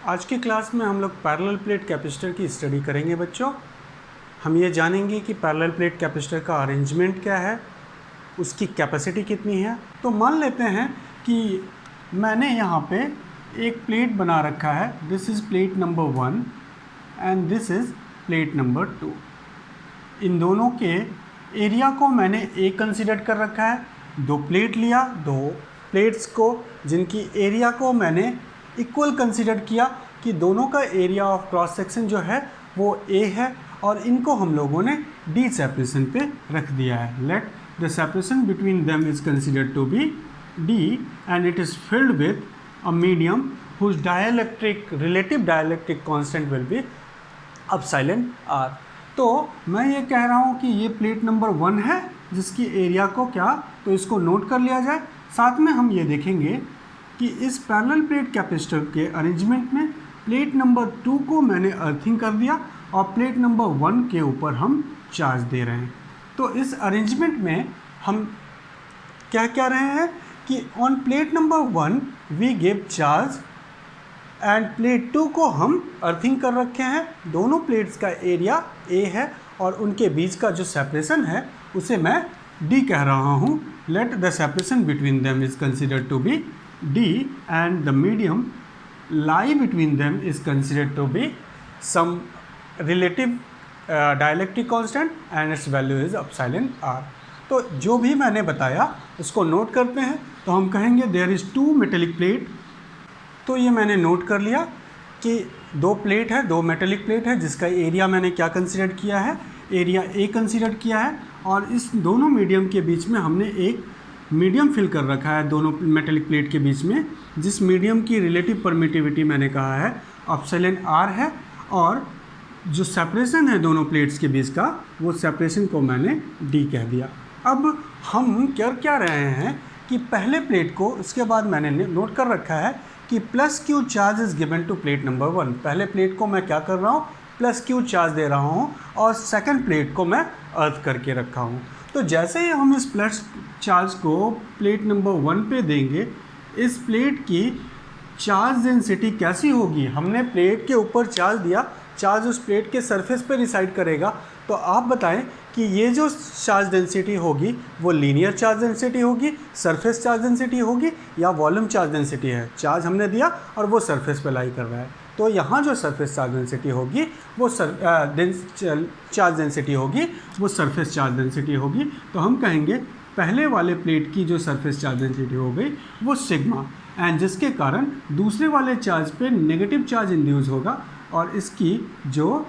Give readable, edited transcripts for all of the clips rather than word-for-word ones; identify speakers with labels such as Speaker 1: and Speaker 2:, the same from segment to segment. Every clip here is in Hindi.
Speaker 1: आज की क्लास में हम लोग पैरेलल प्लेट कैपेसिटर की स्टडी करेंगे बच्चों। हम ये जानेंगे कि पैरेलल प्लेट कैपेसिटर का अरेंजमेंट क्या है, उसकी कैपेसिटी कितनी है। तो मान लेते हैं कि मैंने यहाँ पे एक प्लेट बना रखा है, this is plate number 1 and this is plate number 2। इन दोनों के एरिया को मैंने ए कंसिडर कर रखा है। दो प्लेट लिया, दो प्लेट्स को जिनकी एरिया को मैंने इक्वल कंसिडर किया कि दोनों का एरिया ऑफ क्रॉस सेक्शन जो है वो ए है और इनको हम लोगों ने डी सेपरेशन पे रख दिया है। Let the separation between them is considered to be d and it is filled with a medium whose dielectric relative dielectric constant will be epsilon r. तो मैं ये कह रहा हूँ कि ये प्लेट नंबर 1 है जिसकी एरिया को क्या, तो इसको नोट कर लिया जाए। साथ में हम ये देखेंगे कि इस पैरेलल प्लेट कैपेसिटर के अरेंजमेंट में प्लेट नंबर 2 को मैंने अर्थिंग कर दिया और प्लेट नंबर 1 के ऊपर हम चार्ज दे रहे हैं। तो इस अरेंजमेंट में हम क्या कह रहे हैं कि on plate number 1 we give charge and plate 2 को हम अर्थिंग कर रखे हैं। दोनों प्लेट्स का एरिया ए है और उनके बीच का जो सेपरेशन है उसे मैं डी कह रहा हूँ। Let the separation between them is considered to be D and the medium lie between them is considered to be some relative dielectric constant and its value is epsilon r। तो जो भी मैंने बताया उसको नोट करते हैं। तो हम कहेंगे there is two metallic plate। तो ये मैंने नोट कर लिया कि दो प्लेट है, दो मेटेलिक प्लेट है जिसका एरिया मैंने क्या कंसिडर किया है, एरिया ए कंसिडर किया है और इस दोनों मीडियम के बीच में हमने एक मीडियम फिल कर रखा है दोनों मेटेलिक प्लेट के बीच में, जिस मीडियम की रिलेटिव परमिटिविटी मैंने कहा है एप्सिलॉन आर है और जो सेपरेशन है दोनों प्लेट्स के बीच का वो सेपरेशन को मैंने डी कह दिया। अब हम क्या रहे हैं कि पहले प्लेट को, उसके बाद मैंने नोट कर रखा है कि plus q charge is given to plate number 1। पहले प्लेट को मैं क्या कर रहा हूँ, प्लस क्यू चार्ज दे रहा हूँ और सेकेंड प्लेट को मैं अर्थ करके रखा हूँ। तो जैसे ही हम इस प्लस चार्ज को प्लेट नंबर 1 पे देंगे, इस प्लेट की चार्ज डेंसिटी कैसी होगी, हमने प्लेट के ऊपर चार्ज दिया, चार्ज उस प्लेट के सरफेस पे रिसाइड करेगा। तो आप बताएं कि ये जो चार्ज डेंसिटी होगी वो लीनियर चार्ज डेंसिटी होगी, सरफेस चार्ज डेंसिटी होगी या वॉल्यूम चार्ज डेंसिटी है। चार्ज हमने दिया और वो सरफेस पे लाई कर रहा है, तो यहाँ जो सरफेस चार्ज डेंसिटी होगी वो चार्ज डेंसिटी होगी वो सरफेस चार्ज डेंसिटी होगी। तो हम कहेंगे पहले वाले प्लेट की जो सरफेस चार्ज डेंसिटी हो गई वो सिग्मा, एंड जिसके कारण दूसरे वाले चार्ज पे नेगेटिव चार्ज इंड्यूस होगा और इसकी जो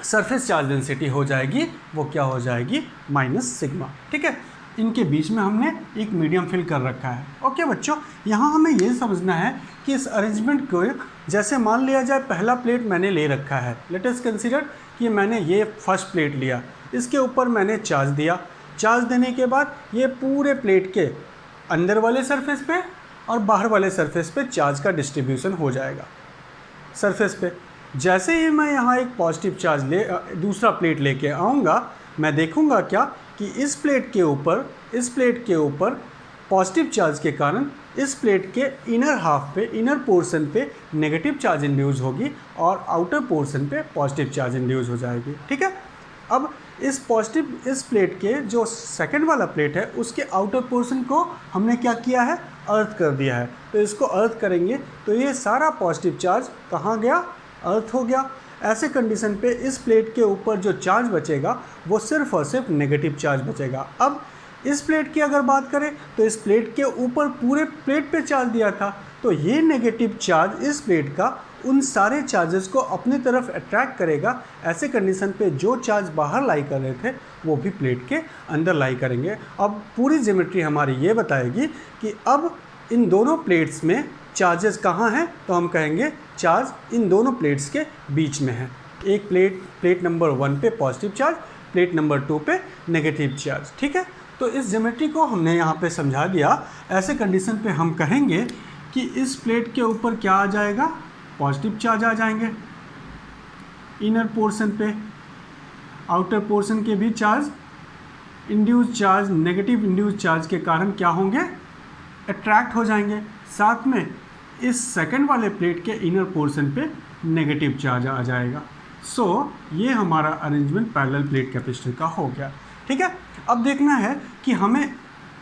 Speaker 1: सरफेस चार्ज डेंसिटी हो जाएगी वो क्या हो जाएगी, माइनस सिग्मा। ठीक है, इनके बीच में हमने एक मीडियम फिल कर रखा है। ओके बच्चों, यहाँ हमें ये समझना है कि इस अरेंजमेंट को जैसे मान लिया जाए पहला प्लेट मैंने ले रखा है, लेट अस कंसीडर कि मैंने ये फर्स्ट प्लेट लिया, इसके ऊपर मैंने चार्ज दिया। चार्ज देने के बाद ये पूरे प्लेट के अंदर वाले सरफेस पे और बाहर वाले सरफेस पे चार्ज का डिस्ट्रीब्यूशन हो जाएगा। सरफेस पे जैसे ही मैं यहाँ एक पॉजिटिव चार्ज दूसरा प्लेट लेके आऊँगा, मैं देखूँगा क्या कि इस प्लेट के ऊपर पॉजिटिव चार्ज के कारण इस प्लेट के इनर हाफ पे, इनर पोर्शन पे नेगेटिव चार्ज इंड्यूस होगी और आउटर पोर्शन पे पॉजिटिव चार्ज इंड्यूस हो जाएगी। ठीक है, अब इस प्लेट के जो सेकंड वाला प्लेट है उसके आउटर पोर्शन को हमने क्या किया है, अर्थ कर दिया है। तो इसको अर्थ करेंगे तो ये सारा पॉजिटिव चार्ज कहाँ गया, अर्थ हो गया। ऐसे कंडीशन पे इस प्लेट के ऊपर जो चार्ज बचेगा वो सिर्फ और सिर्फ नेगेटिव चार्ज बचेगा। अब इस प्लेट की अगर बात करें तो इस प्लेट के ऊपर पूरे प्लेट पे चार्ज दिया था, तो ये नेगेटिव चार्ज इस प्लेट का उन सारे चार्जेस को अपनी तरफ अट्रैक्ट करेगा। ऐसे कंडीशन पे जो चार्ज बाहर लाई कर रहे थे वो भी प्लेट के अंदर लाई करेंगे। अब पूरी ज्योमेट्री हमारी ये बताएगी कि अब इन दोनों प्लेट्स में चार्जेस कहाँ हैं, तो हम कहेंगे चार्ज इन दोनों प्लेट्स के बीच में है। एक प्लेट नंबर 1 पे पॉजिटिव चार्ज, प्लेट नंबर 2 पे नेगेटिव चार्ज। ठीक है, तो इस ज्योमेट्री को हमने यहाँ पे समझा दिया। ऐसे कंडीशन पे हम कहेंगे कि इस प्लेट के ऊपर क्या आ जाएगा, पॉजिटिव चार्ज आ जाएंगे इनर पोर्शन पे, आउटर पोर्शन के भी charge induce charge, negative induce charge के कारण क्या होंगे, अट्रैक्ट हो जाएंगे। साथ में इस सेकंड वाले प्लेट के इनर पोर्शन पे नेगेटिव चार्ज आ जाएगा। सो ये हमारा अरेंजमेंट पैरेलल प्लेट कैपेसिटर का हो गया। ठीक है, अब देखना है कि हमें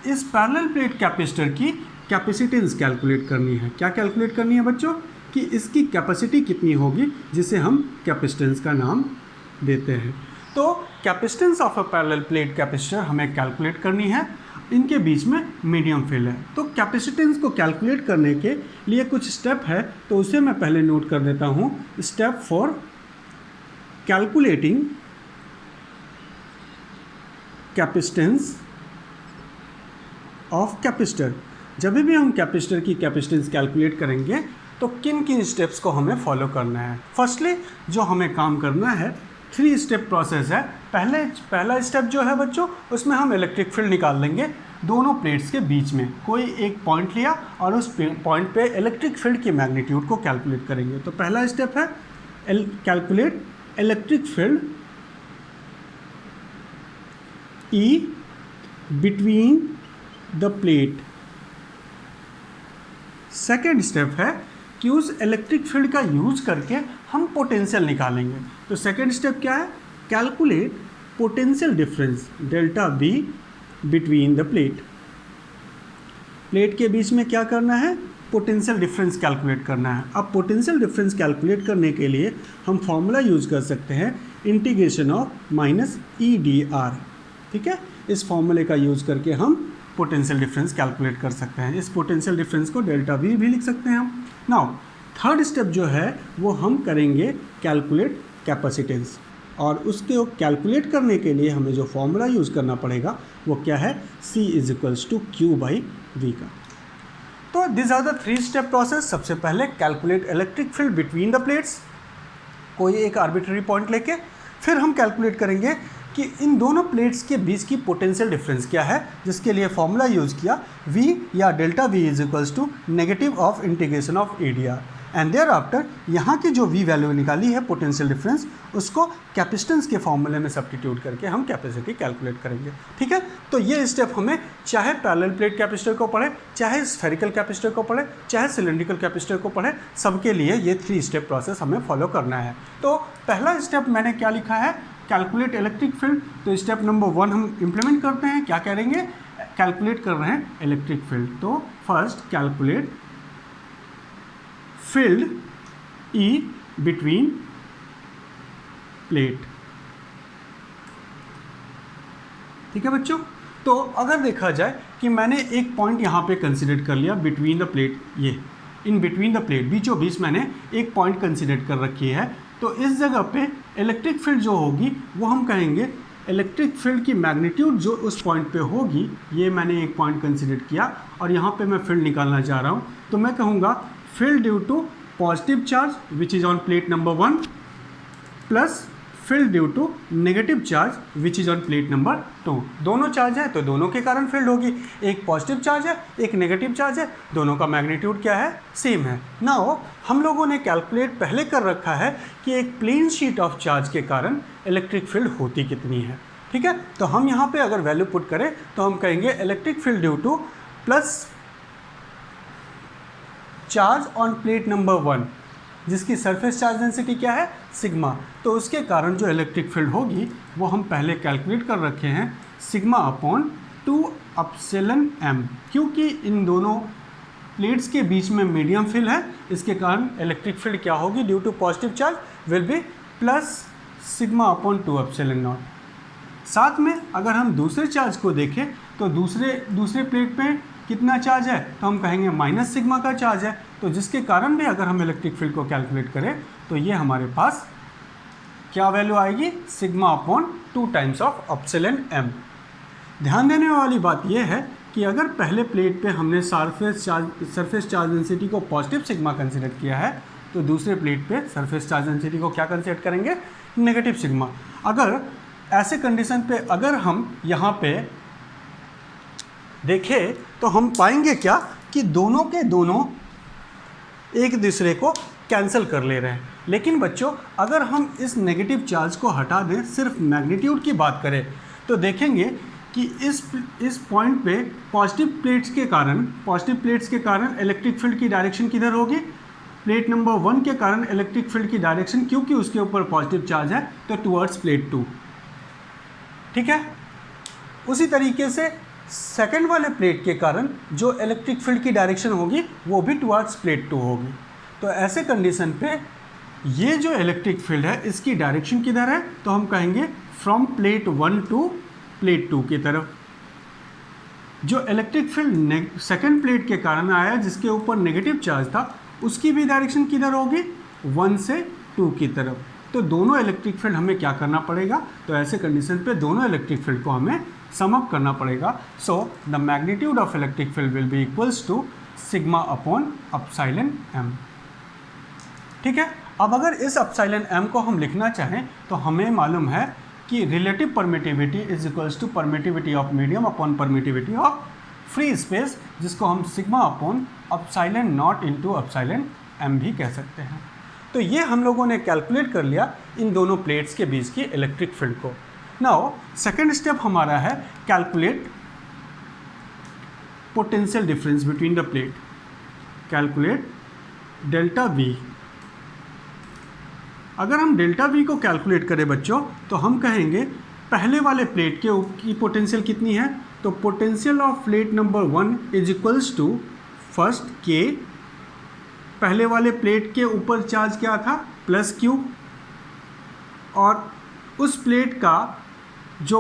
Speaker 1: इस पैरेलल प्लेट कैपेसिटर की कैपेसिटेंस कैलकुलेट करनी है। क्या कैलकुलेट करनी है बच्चों? कि इसकी कैपेसिटी कितनी होगी, जिसे हम कैपेसिटेंस का नाम देते हैं। तो capacitance of a parallel plate capacitor हमें कैलकुलेट करनी है। इनके बीच में मीडियम फील्ड है, तो कैपेसिटेंस को कैलकुलेट करने के लिए कुछ स्टेप है, तो उसे मैं पहले नोट कर देता हूँ। Step for calculating capacitance of capacitor. जब भी हम कैपेसिटर की कैपेसिटेंस कैलकुलेट करेंगे तो किन किन स्टेप्स को हमें फॉलो करना है। फर्स्टली जो हमें काम करना है 3 स्टेप प्रोसेस है। पहला स्टेप जो है बच्चों, उसमें हम इलेक्ट्रिक फील्ड निकाल लेंगे दोनों प्लेट्स के बीच में। कोई एक पॉइंट लिया और उस पॉइंट पे इलेक्ट्रिक फील्ड की मैग्नीट्यूड को कैलकुलेट करेंगे। तो पहला स्टेप है calculate electric field E between the plate. Second step है कि उस इलेक्ट्रिक फील्ड का यूज करके हम पोटेंशियल निकालेंगे। तो सेकेंड स्टेप क्या है? Calculate potential difference delta be between the plate. Plate के बीच में क्या करना है? पोटेंशियल डिफरेंस कैलकुलेट करना है। अब पोटेंशियल डिफरेंस कैलकुलेट करने के लिए हम फॉर्मूला यूज कर सकते हैं इंटीग्रेशन ऑफ माइनस EdR। ठीक है, इस फॉर्मूले का यूज करके हम पोटेंशियल डिफरेंस कैलकुलेट कर सकते हैं। इस पोटेंशियल डिफरेंस को डेल्टा वी भी लिख सकते हैं हम। नाउ थर्ड स्टेप जो है वो हम करेंगे कैलकुलेट कैपेसिटेंस, और उसके कैलकुलेट करने के लिए हमें जो फॉर्मूला यूज़ करना पड़ेगा वो क्या है? C = Q/V का। तो this are the 3 step process. सबसे पहले calculate electric field between the plates, कोई एक आर्बिट्ररी पॉइंट लेके। फिर हम कैलकुलेट करेंगे कि इन दोनों प्लेट्स के बीच की पोटेंशियल डिफरेंस क्या है, जिसके लिए फॉर्मूला यूज़ किया V या delta V = negative of integration of EdR। And thereafter यहाँ की जो V वैल्यू निकाली है पोटेंशियल डिफरेंस, उसको कैपेसिटेंस के फॉर्मूले में सब्स्टिट्यूट करके हम कैपेसिटी कैलकुलेट करेंगे। ठीक है, तो ये स्टेप हमें चाहे पैरेलल प्लेट कैपेसिटर को पढ़े, चाहे स्फेरिकल कैपेसिटर को पढ़े, चाहे सिलेंड्रिकल कैपेसिटर को पढ़े, सबके लिए ये 3 स्टेप प्रोसेस हमें फॉलो करना है। तो पहला स्टेप मैंने क्या लिखा है? Calculate electric field. तो स्टेप नंबर 1 हम इम्प्लीमेंट करते हैं। क्या करेंगे? कैलकुलेट कर रहे हैं इलेक्ट्रिक फील्ड। तो first calculate field E between plate. ठीक है बच्चों, तो अगर देखा जाए कि मैंने एक पॉइंट यहाँ पे कंसिडर कर लिया बिटवीन द प्लेट, ये इन बिटवीन द प्लेट बीचों बीच मैंने एक पॉइंट कंसिडर कर रखी है, तो इस जगह पे इलेक्ट्रिक फील्ड जो होगी वो हम कहेंगे इलेक्ट्रिक फील्ड की मैग्नीट्यूड जो उस पॉइंट पे होगी, ये मैंने एक पॉइंट कंसिडर किया और यहाँ पे मैं फील्ड निकालना चाह रहा हूँ, तो मैं कहूँगा field due to positive charge which is on plate number 1 plus field due to negative charge which is on plate number 2। दोनों चार्ज है तो दोनों के कारण फील्ड होगी। एक पॉजिटिव चार्ज है, एक नेगेटिव चार्ज है, दोनों का मैग्नीट्यूड क्या है? सेम है। नाउ हम लोगों ने कैलकुलेट पहले कर रखा है कि एक प्लेन शीट ऑफ चार्ज के कारण इलेक्ट्रिक फील्ड होती कितनी है। ठीक है, तो हम यहाँ पे अगर वैल्यू पुट करें तो हम कहेंगे electric field due two plus charge on plate number 1, जिसकी सरफेस चार्ज डेंसिटी क्या है? सिग्मा। तो उसके कारण जो इलेक्ट्रिक फील्ड होगी वो हम पहले कैलकुलेट कर रखे हैं σ/2ε/m, क्योंकि इन दोनों प्लेट्स के बीच में मीडियम फील्ड है, इसके कारण इलेक्ट्रिक फील्ड क्या होगी? Due to positive charge will be plus σ/2ε0। साथ में अगर हम दूसरे चार्ज को देखें तो दूसरे प्लेट पे कितना चार्ज है? तो हम कहेंगे माइनस सिग्मा का चार्ज है, तो जिसके कारण भी अगर हम इलेक्ट्रिक फील्ड को कैलकुलेट करें तो ये हमारे पास क्या वैल्यू आएगी? σ/2 टाइम्स ऑफ ε/m। ध्यान देने वाली बात यह है कि अगर पहले प्लेट पे हमने सरफेस चार्ज डेंसिटी को पॉजिटिव सिग्मा कंसिडर किया है, तो दूसरे प्लेट पे सरफेस चार्ज डेंसिटी को क्या कंसिडर करेंगे? Negative sigma. अगर ऐसे कंडीशन पे अगर हम यहाँ पे देखें तो हम पाएंगे क्या कि दोनों के दोनों एक दूसरे को कैंसिल कर ले रहे हैं। लेकिन बच्चों अगर हम इस नेगेटिव चार्ज को हटा दें, सिर्फ मैग्नीट्यूड की बात करें, तो देखेंगे कि इस पॉइंट पे पॉजिटिव प्लेट्स के कारण इलेक्ट्रिक फील्ड की डायरेक्शन किधर होगी, प्लेट नंबर 1 के कारण इलेक्ट्रिक फील्ड की डायरेक्शन, क्योंकि उसके ऊपर पॉजिटिव चार्ज है, तो टुवर्ड्स प्लेट 2। ठीक है। उसी तरीके से सेकंड वाले प्लेट के कारण जो इलेक्ट्रिक फील्ड की डायरेक्शन होगी वो भी टुवर्ड्स प्लेट 2 होगी। तो ऐसे कंडीशन पे ये जो इलेक्ट्रिक फील्ड है इसकी डायरेक्शन किधर है, तो हम कहेंगे फ्रॉम प्लेट 1 टू प्लेट 2 की तरफ। जो इलेक्ट्रिक फील्ड सेकंड प्लेट के कारण आया जिसके ऊपर नेगेटिव चार्ज था, उसकी भी डायरेक्शन किधर होगी, 1 से 2 की तरफ। तो दोनों इलेक्ट्रिक फील्ड हमें क्या करना पड़ेगा, तो ऐसे कंडीशन पे दोनों इलेक्ट्रिक फील्ड को हमें सम अप करना पड़ेगा। So the magnitude of electric field will be equals to sigma upon epsilon m. ठीक है। अब अगर इस एप्सिलॉन एम को हम लिखना चाहें तो हमें मालूम है कि relative permittivity is equals to permittivity of medium upon permittivity of free space, जिसको हम sigma upon epsilon naught into epsilon m भी कह सकते हैं। तो ये हम लोगों ने कैलकुलेट कर लिया इन दोनों प्लेट्स के बीच की इलेक्ट्रिक फील्ड को। नाउ सेकेंड स्टेप हमारा है calculate potential difference between the plate, calculate delta we. अगर हम डेल्टा वी को कैलकुलेट करें बच्चों, तो हम कहेंगे पहले वाले प्लेट की पोटेंशियल कितनी है, तो potential of plate number 1 is equals to first के, पहले वाले प्लेट के ऊपर चार्ज क्या था, प्लस क्यू, और उस प्लेट का जो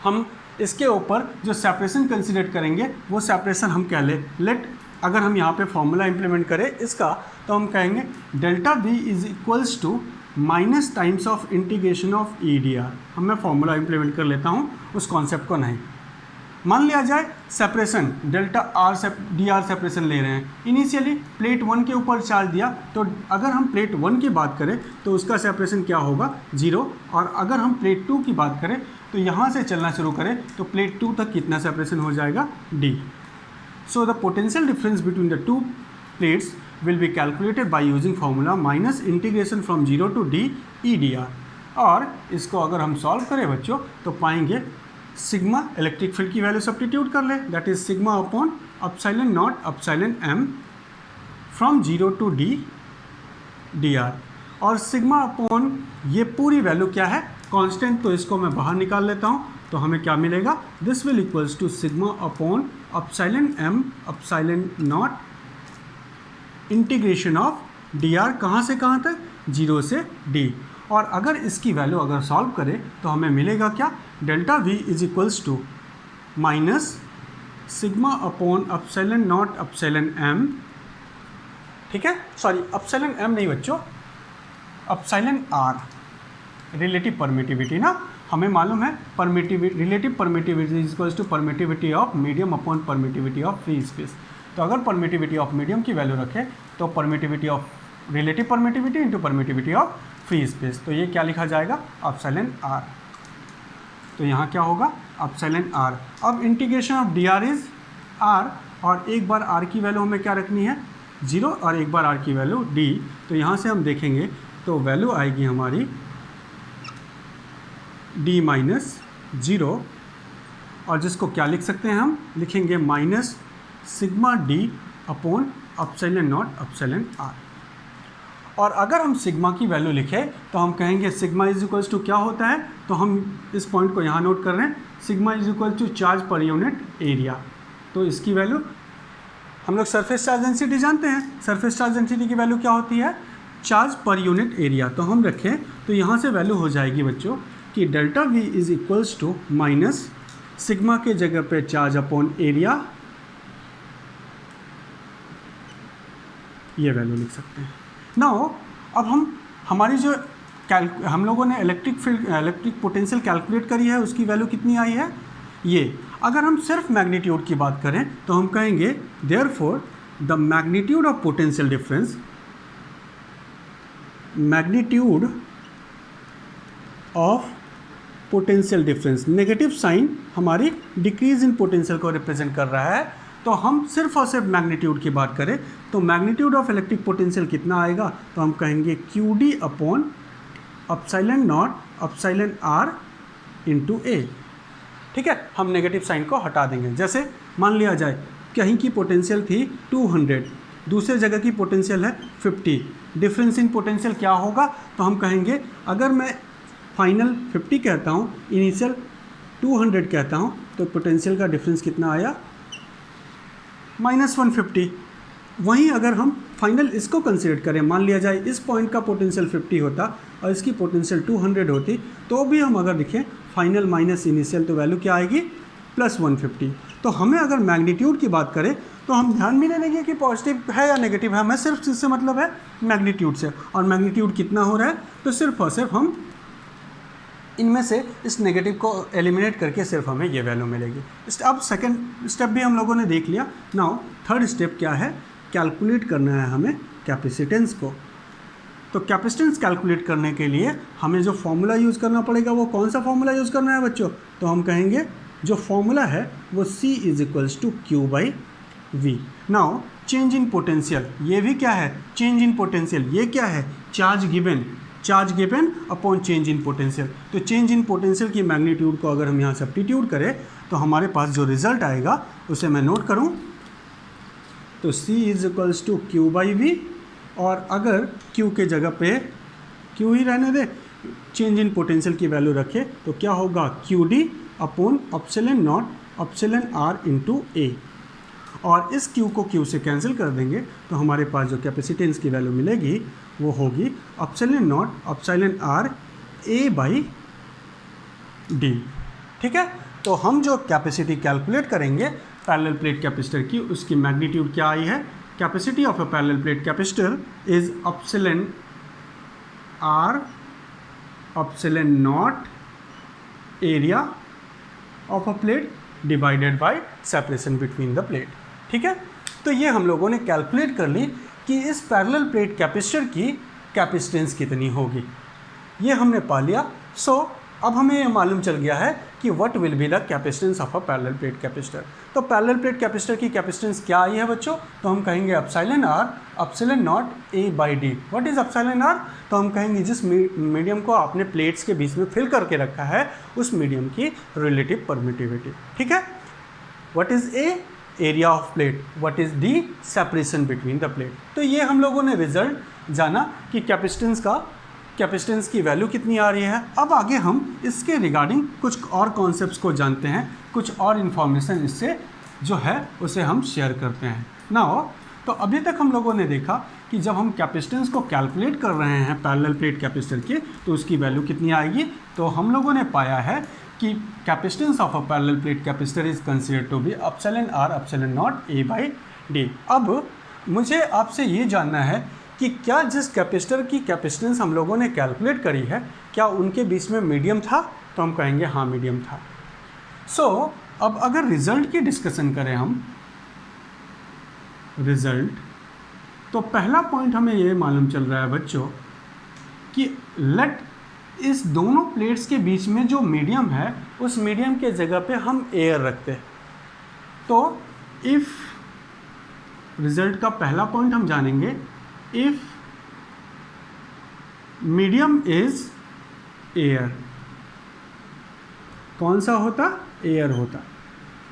Speaker 1: हम इसके ऊपर जो सेपरेशन कंसिडर करेंगे वो सेपरेशन हम कह लेट, अगर हम यहाँ पे फॉर्मूला इंप्लीमेंट करें इसका, तो हम कहेंगे delta we is equals to minus times of integration of e d r. हम मैं फॉर्मूला इंप्लीमेंट कर लेता हूँ, उस कॉन्सेप्ट को नहीं। मान लिया जाए separation delta R D R separation ले रहे हैं, इनिशियली प्लेट 1 के ऊपर चार्ज दिया, तो अगर हम प्लेट 1 की बात करें तो उसका सेपरेशन क्या होगा, 0, और अगर हम प्लेट 2 की बात करें तो यहाँ से चलना शुरू करें तो प्लेट 2 तक कितना सेपरेशन हो जाएगा, d. So the potential difference between the two plates will be calculated by using formula minus integration from 0 to d e d r. और इसको अगर हम सॉल्व करें बच्चों तो पाएंगे सिग्मा इलेक्ट्रिक फील्ड की वैल्यू सब्स्टिट्यूट कर ले, that is sigma upon epsilon naught epsilon m from 0 to d d r, और सिग्मा अपॉन ये पूरी वैल्यू क्या है, कांस्टेंट, तो इसको मैं बाहर निकाल लेता हूँ, तो हमें क्या मिलेगा, this will equals to sigma upon epsilon m epsilon naught integration of D r, कहाँ से कहाँ तक, 0 से डी। और अगर इसकी वैल्यू अगर सॉल्व करें तो हमें मिलेगा क्या, delta we is equals to minus sigma upon epsilon naught epsilon m, ठीक है, सॉरी एप्सिलॉन एम नहीं बच्चों, एप्सिलॉन आर, रिलेटिव परमिटिविटी ना, हमें मालूम है relative permittivity is equals to permittivity of medium upon permittivity of free space. तो अगर परमिटिविटी ऑफ मीडियम की वैल्यू रखें तो permittivity of relative permittivity into permittivity of free space, तो ये क्या लिखा जाएगा, एप्सिलॉन आर। तो यहाँ क्या होगा, एप्सिलॉन आर। अब integration of D R is R, और एक बार आर की वैल्यू हमें क्या रखनी है, 0, और एक बार आर की वैल्यू डी। तो यहाँ से हम देखेंगे तो वैल्यू आएगी हमारी डी माइनस 0, और जिसको क्या लिख सकते हैं, हम लिखेंगे minus sigma D upon epsilon naught epsilon R. और अगर हम सिग्मा की वैल्यू लिखें तो हम कहेंगे सिग्मा इज इक्वल्स टू क्या होता है, तो हम इस पॉइंट को यहाँ नोट कर रहे हैं, sigma is equal to charge per unit area. तो इसकी वैल्यू हम लोग सरफेस चार्ज डेंसिटी जानते हैं, सरफेस चार्ज डेंसिटी की वैल्यू क्या होती है, चार्ज पर यूनिट एरिया। तो हम रखें तो यहाँ से वैल्यू हो जाएगी बच्चों कि delta we is equals to minus sigma के जगह पे चार्ज अपॉन एरिया, ये वैल्यू लिख सकते हैं। नाउ अब हमारी जो हम लोगों ने इलेक्ट्रिक पोटेंशियल कैलकुलेट करी है उसकी वैल्यू कितनी आई है, ये। अगर हम सिर्फ मैग्नीट्यूड की बात करें तो हम कहेंगे therefore the magnitude of potential difference, magnitude of potential difference, negative sign हमारी डिक्रीज इन पोटेंशियल को रिप्रेजेंट कर रहा है। तो हम सिर्फ और सिर्फ मैग्नीट्यूड की बात करें तो मैग्नीट्यूड ऑफ इलेक्ट्रिक पोटेंशियल कितना आएगा, तो हम कहेंगे Q D upon epsilon naught epsilon R into A. ठीक है, हम नेगेटिव साइन को हटा देंगे। जैसे मान लिया जाए कहीं की पोटेंशियल थी 200, दूसरे जगह की पोटेंशियल है 50, डिफरेंस इन पोटेंशियल क्या होगा? तो हम कहेंगे अगर मैं फाइनल 50 कहता हूँ, इनिशियल 200 कहता हूँ, तो पोटेंशियल का डिफरेंस कितना आया? -150। वहीं अगर हम फाइनल इसको कंसीडर करें, मान लिया जाए इस पॉइंट का पोटेंशियल 50 होता और इसकी पोटेंशियल 200 होती, तो भी हम अगर लिखें फाइनल माइनस इनिशियल तो वैल्यू क्या आएगी? +150। तो हमें अगर मैग्नीट्यूड की बात करें तो हम ध्यान भी नहीं देंगे कि पॉजिटिव है या नेगेटिव है, हमें सिर्फ इससे मतलब है मैग्नीट्यूड से। और मैग्नीट्यूड कितना हो रहा है? तो सिर्फ और सिर्फ हम इनमें से इस नेगेटिव को एलिमिनेट करके सिर्फ हमें ये वैल्यू मिलेगी। अब सेकंड स्टेप भी हम लोगों ने देख लिया। नाउ थर्ड स्टेप क्या है? कैलकुलेट करना है हमें कैपेसिटेंस को। तो कैपेसिटेंस कैलकुलेट करने के लिए हमें जो फॉर्मूला यूज़ करना पड़ेगा, वो कौन सा फॉर्मूला यूज़ करना है बच्चों? तो हम कहेंगे जो फॉर्मूला है वो C = Q/V। Now change in potential, ये भी क्या है? Change in potential. ये क्या है? Charge given upon change in potential. तो चेंज इन पोटेंशियल की मैग्नीट्यूड को अगर हम यहाँ सब्स्टिट्यूट करें तो हमारे पास जो रिजल्ट आएगा उसे मैं नोट करूँ तो C = Q/V, और अगर Q के जगह पे Q ही रहने दे, चेंज इन पोटेंशियल की वैल्यू रखे तो क्या होगा? QD upon εr into A। और इस Q को Q से कैंसिल कर देंगे तो हमारे पास जो कैपेसिटेंस की वैल्यू मिलेगी वो होगी εr A/D। ठीक है, तो हम जो कैपेसिटी कैलकुलेट करेंगे पैरेलल प्लेट कैपेसिटर की, उसकी मैग्नीट्यूड क्या आई है? Capacity of a parallel plate capacitor is εr area of a plate divided by separation between the plate. ठीक है, तो ये हम लोगों ने कैलकुलेट कर ली कि इस पैरेलल प्लेट कैपेसिटर की कैपेसिटेंस कितनी होगी, ये हमने पा लिया। सो अब हमें ये मालूम चल गया है कि what will be the capacitance of a parallel plate capacitor. तो पैरेलल प्लेट कैपेसिटर की कैपेसिटेंस क्या आई है बच्चों? तो हम कहेंगे εr ε0 A/D। What is εr? तो हम कहेंगे जिस मीडियम को आपने प्लेट्स के बीच में फिल करके रखा है उस मीडियम की रिलेटिव परमिटिविटी। ठीक है, what is A? Area of plate. What is D? Separation between the plate. तो ये हम लोगों ने रिजल्ट जाना कि कैपेसिटेंस की वैल्यू कितनी आ रही है। अब आगे हम इसके रिगार्डिंग कुछ और कॉन्सेप्ट्स को जानते हैं, कुछ और इन्फॉर्मेशन इससे जो है उसे हम शेयर करते हैं। नाउ तो अभी तक हम लोगों ने देखा कि जब हम कैपेसिटेंस को कैलकुलेट कर रहे हैं पैरेलल प्लेट कैपेसिटर की तो उसकी वैल्यू कितनी आएगी। तो हम लोगों ने पाया है कि capacitance of a parallel plate capacitor is considered to be εr ε0 A/D। अब मुझे आपसे ये जानना है कि क्या जिस कैपेसिटर की कैपेसिटेंस हम लोगों ने कैलकुलेट करी है क्या उनके बीच में मीडियम था? तो हम कहेंगे हाँ मीडियम था। सो अब अगर रिजल्ट की डिस्कशन करें हम रिजल्ट, तो पहला पॉइंट हमें ये मालूम चल रहा है बच्चों कि लेट इस दोनों प्लेट्स के बीच में जो मीडियम है उस मीडियम के जगह पे हम एयर रखते हैं। तो इफ़ रिजल्ट का पहला पॉइंट हम जानेंगे, इफ मीडियम इज एयर, कौन सा होता? एयर होता।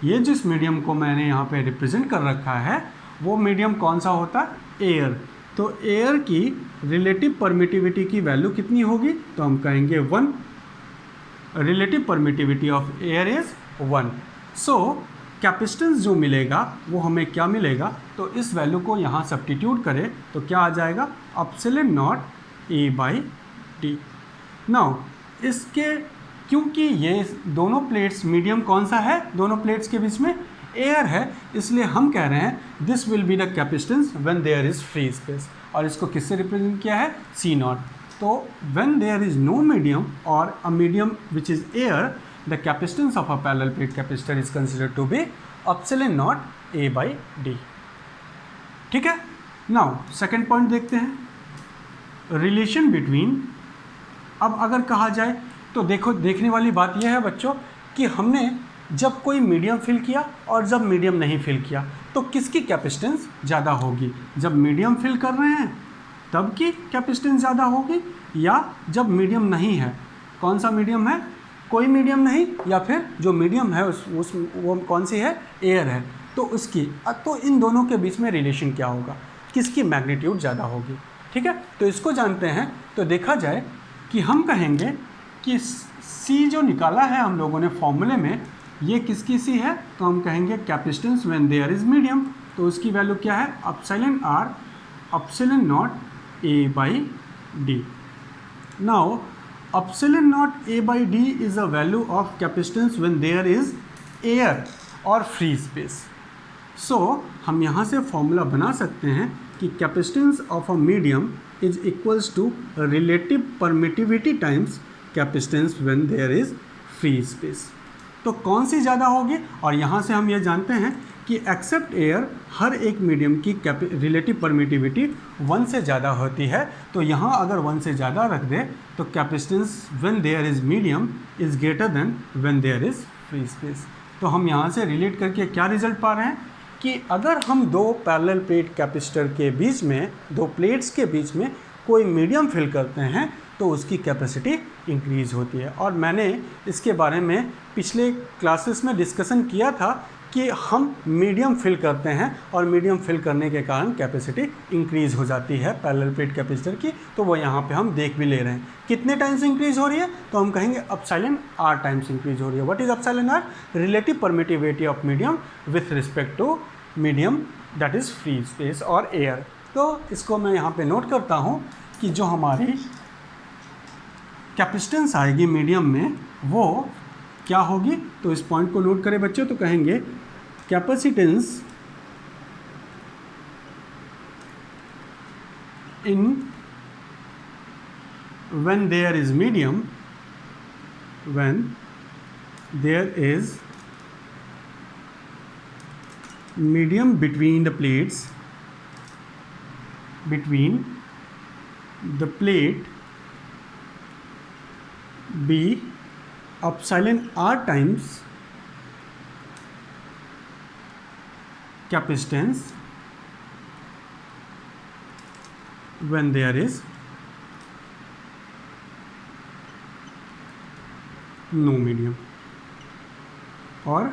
Speaker 1: ये जिस मीडियम को मैंने यहाँ पे रिप्रेजेंट कर रखा है वो मीडियम कौन सा होता? एयर। तो एयर की रिलेटिव परमिटिविटी की वैल्यू कितनी होगी? तो हम कहेंगे 1। Relative permittivity of air is 1। So capacitance जो मिलेगा वो हमें क्या मिलेगा? तो इस वैल्यू को यहाँ सब्स्टिट्यूट करें तो क्या आ जाएगा? ε0 A/D। नाउ इसके क्योंकि ये दोनों प्लेट्स मीडियम कौन सा है? दोनों प्लेट्स के बीच में एयर है, इसलिए हम कह रहे हैं this will be the capacitance when there is free space. और इसको किससे रिप्रेजेंट किया है? C0। तो when there is no medium और a medium which is air, the capacitance of a parallel plate capacitor is considered to be ε0 A/D। ठीक है, नाउ सेकेंड पॉइंट देखते हैं रिलेशन बिटवीन। अब अगर कहा जाए तो देखो, देखने वाली बात यह है बच्चों कि हमने जब कोई मीडियम फिल किया और जब मीडियम नहीं फिल किया तो किसकी कैपेसिटेंस ज़्यादा होगी? जब मीडियम फिल कर रहे हैं तब की कैपेसिटेंस ज़्यादा होगी या जब मीडियम नहीं है? कौन सा मीडियम है? कोई मीडियम नहीं, या फिर जो मीडियम है उस वो कौन सी है, एयर है, तो उसकी तो इन दोनों के बीच में रिलेशन क्या होगा, किसकी मैग्नीट्यूड ज़्यादा होगी। ठीक है, तो इसको जानते हैं। तो देखा जाए कि हम कहेंगे कि सी जो निकाला है हम लोगों ने फॉर्मूले में, ये किसकी सी है, तो हम कहेंगे capacitance when there is medium, तो उसकी वैल्यू क्या है, epsilon R epsilon naught A by D. Now epsilon naught A by D is a value of capacitance when there is air और फ्री स्पेस। सो हम यहाँ से फॉर्मूला बना सकते हैं कि capacitance of a medium is equals to relative permittivity times capacitance when there is free space. तो कौन सी ज़्यादा होगी, और यहाँ से हम ये जानते हैं कि एक्सेप्ट एयर हर एक मीडियम की रिलेटिव परमिटिविटी 1 से ज़्यादा होती है। तो यहाँ अगर 1 से ज़्यादा रख दे तो capacitance when there is medium is greater than when there is free space. तो हम यहाँ से रिलेट करके क्या रिजल्ट पा रहे हैं कि अगर हम दो पैरेलल प्लेट कैपेसिटर के बीच में, दो प्लेट्स के बीच में कोई मीडियम फिल करते हैं तो उसकी कैपेसिटी इंक्रीज़ होती है। और मैंने इसके बारे में पिछले क्लासेस में डिस्कशन किया था कि हम मीडियम फिल करते हैं और मीडियम फिल करने के कारण कैपेसिटी इंक्रीज़ हो जाती है पैरेलल प्लेट कैपेसिटर की। तो वो यहाँ पे हम देख भी ले रहे हैं कितने टाइम्स इंक्रीज़ हो रही है, तो हम कहेंगे एप्सिलॉन आर टाइम्स इंक्रीज़ हो रही है। What is epsilon R, relative permittivity of medium with respect to medium that is free space और एयर। तो इसको मैं यहाँ पे नोट करता हूँ कि जो हमारी कैपेसिटेंस आएगी मीडियम में वो क्या होगी, तो इस पॉइंट को नोट करें बच्चों, तो कहेंगे capacitance in when there is medium, when there is medium between the plates, between the plate be epsilon r times capacitance when there is no medium और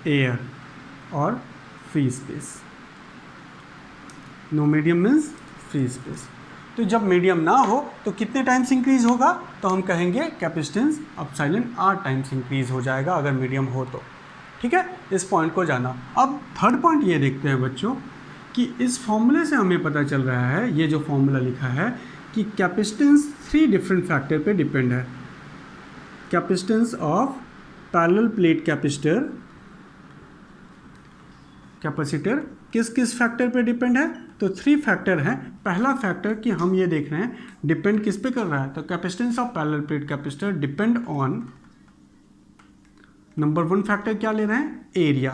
Speaker 1: एयर और free space. No medium means free space. तो जब मीडियम ना हो तो कितने टाइम्स इंक्रीज होगा, तो हम कहेंगे capacitance epsilon R times increase हो जाएगा अगर मीडियम हो तो। ठीक है, इस पॉइंट को जाना। अब थर्ड पॉइंट ये देखते हैं बच्चों कि इस फॉर्मूले से हमें पता चल रहा है, ये जो फॉर्मूला लिखा है कि कैपेसिटेंस 3 डिफरेंट फैक्टर पे डिपेंड है। Capacitance of parallel plate capacitor किस किस फैक्टर पे डिपेंड है, तो 3 फैक्टर हैं। पहला फैक्टर कि हम ये देख रहे हैं डिपेंड किस पे कर रहा है, तो capacitance of parallel plate capacitor depend on, number 1 factor क्या ले रहे हैं, एरिया।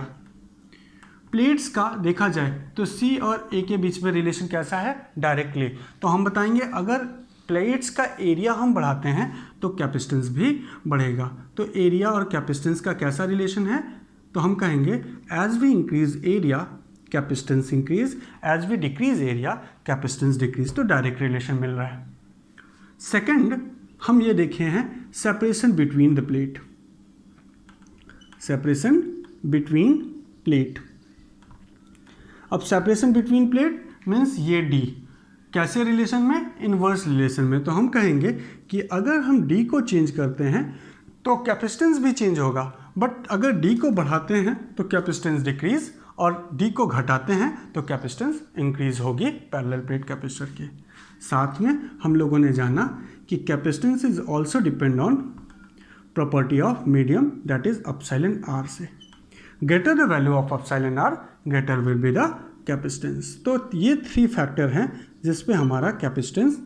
Speaker 1: प्लेट्स का देखा जाए तो सी और ए के बीच में रिलेशन कैसा है, डायरेक्टली। तो हम बताएंगे अगर प्लेट्स का एरिया हम बढ़ाते हैं तो कैपेसिटेंस भी बढ़ेगा। तो एरिया और कैपेसिटेंस का कैसा रिलेशन है, तो हम कहेंगे as we increase area capacitance increase, as we decrease area capacitance decrease. तो डायरेक्ट रिलेशन मिल रहा है। सेकंड हम ये देखे हैं separation between the plate, separation between plate. अब सेपरेशन बिटवीन प्लेट मीन्स ये डी कैसे रिलेशन में, इनवर्स रिलेशन में। तो हम कहेंगे कि अगर हम डी को चेंज करते हैं तो कैपेसिटेंस भी चेंज होगा, बट अगर डी को बढ़ाते हैं तो कैपेसिटेंस डिक्रीज और डी को घटाते हैं तो कैपेसिटेंस इंक्रीज होगी पैरेलल प्लेट कैपेसिटर के। साथ में हम लोगों ने जाना कि capacitance is also depend on property of medium that is epsilon R से। Greater the value of epsilon R greater will be the capacitance. तो ये 3 फैक्टर हैं जिस पे हमारा कैपेसिटेंस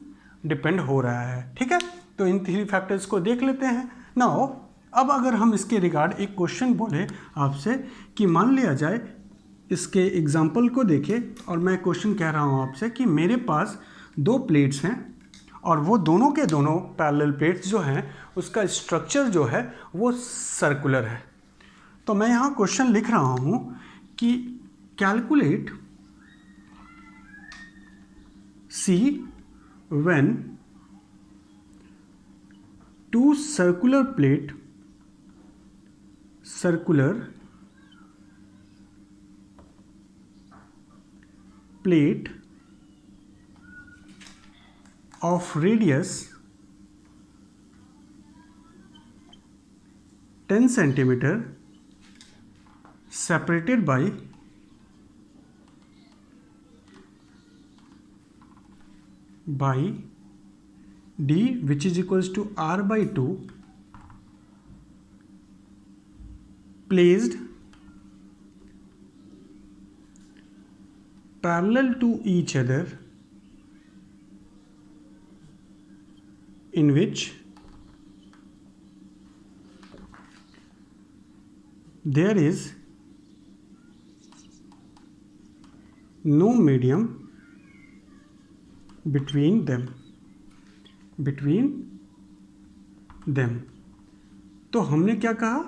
Speaker 1: डिपेंड हो रहा है। ठीक है, तो इन 3 फैक्टर्स को देख लेते हैं। नाउ अब अगर हम इसके रिगार्ड एक क्वेश्चन बोले आपसे कि मान लिया जाए, इसके एग्जाम्पल को देखें और मैं क्वेश्चन कह रहा हूँ आपसे कि मेरे पास 2 प्लेट्स हैं और वो दोनों के दोनों पैरेलल प्लेट्स जो हैं उसका स्ट्रक्चर जो है वो सर्कुलर है। तो मैं यहाँ क्वेश्चन लिख रहा हूँ कि calculate C when two circular plate of radius 10 centimeter separated by d which is equals to r by 2 placed parallel to each other in which there is no medium between them तो हमने क्या कहा